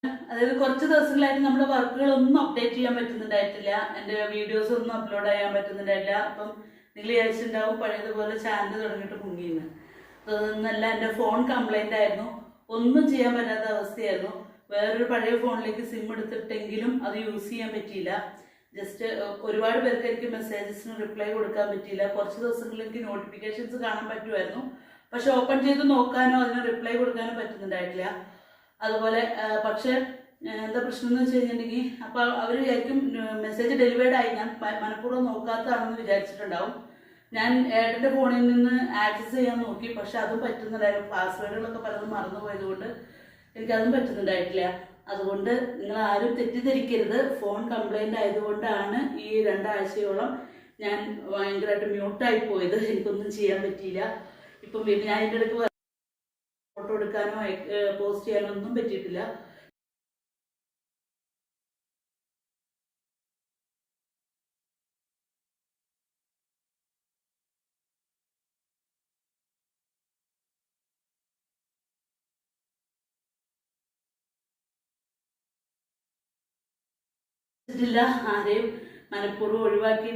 അതായത് കുറച്ച് ദിവസങ്ങളായിട്ട് നമ്മുടെ വർക്കുകളൊന്നും അപ്ഡേറ്റ് ചെയ്യാൻ പറ്റുന്നുണ്ടായിട്ടില്ല, എൻ്റെ വീഡിയോസ് ഒന്നും അപ്ലോഡ് ചെയ്യാൻ പറ്റുന്നുണ്ടായില്ല. അപ്പം നിങ്ങൾ വിചാരിച്ചിട്ടുണ്ടാവും പഴയതുപോലെ ചാനൽ തുടങ്ങിയിട്ട് മുങ്ങിയെന്ന്. അതൊന്നല്ല, എൻ്റെ ഫോൺ കംപ്ലൈൻ്റ് ആയിരുന്നു, ഒന്നും ചെയ്യാൻ പറ്റാത്ത അവസ്ഥയായിരുന്നു. വേറൊരു പഴയ ഫോണിലേക്ക് സിം എടുത്തിട്ടെങ്കിലും അത് യൂസ് ചെയ്യാൻ പറ്റിയില്ല. ജസ്റ്റ് ഒരുപാട് പേർക്ക് എനിക്ക് മെസ്സേജസിന് റിപ്ലൈ കൊടുക്കാൻ പറ്റിയില്ല. കുറച്ച് ദിവസങ്ങളിൽ എനിക്ക് നോട്ടിഫിക്കേഷൻസ് കാണാൻ പറ്റുമായിരുന്നു, പക്ഷെ ഓപ്പൺ ചെയ്ത് നോക്കാനോ അതിന് റിപ്ലൈ കൊടുക്കാനോ പറ്റുന്നുണ്ടായിട്ടില്ല. അതുപോലെ പക്ഷെ എന്താ പ്രശ്നം എന്ന് വെച്ച് കഴിഞ്ഞിട്ടുണ്ടെങ്കിൽ, അപ്പോൾ അവർ വിചാരിക്കും മെസ്സേജ് ഡെലിവേർഡ് ആയി, ഞാൻ മനഃപൂർവ്വം നോക്കാത്തതാണെന്ന് വിചാരിച്ചിട്ടുണ്ടാവും. ഞാൻ ഏട്ടൻ്റെ ഫോണിൽ നിന്ന് ആക്സസ് ചെയ്യാൻ നോക്കി, പക്ഷെ അതും പറ്റുന്നുണ്ടായിരുന്നു. പാസ്വേഡുകളൊക്കെ പലതും മറന്നുപോയതുകൊണ്ട് എനിക്കതും പറ്റുന്നുണ്ടായിട്ടില്ല. അതുകൊണ്ട് നിങ്ങൾ ആരും തെറ്റിദ്ധരിക്കരുത്, ഫോൺ കംപ്ലൈൻ്റ് ആയതുകൊണ്ടാണ് ഈ 2 ആഴ്ചയോളം ഞാൻ ഭയങ്കരമായിട്ട് മ്യൂട്ടായി പോയത്. എനിക്കൊന്നും ചെയ്യാൻ പറ്റിയില്ല. ഇപ്പം പിന്നെ ഞാൻ എൻ്റെ ഇടയ്ക്ക് ഫോട്ടോ എടുക്കാനോ പോസ്റ്റ് ചെയ്യാനോ ഒന്നും പറ്റിയിട്ടില്ല. ആരെയും മനഃപൂർവ്വം ഒഴിവാക്കി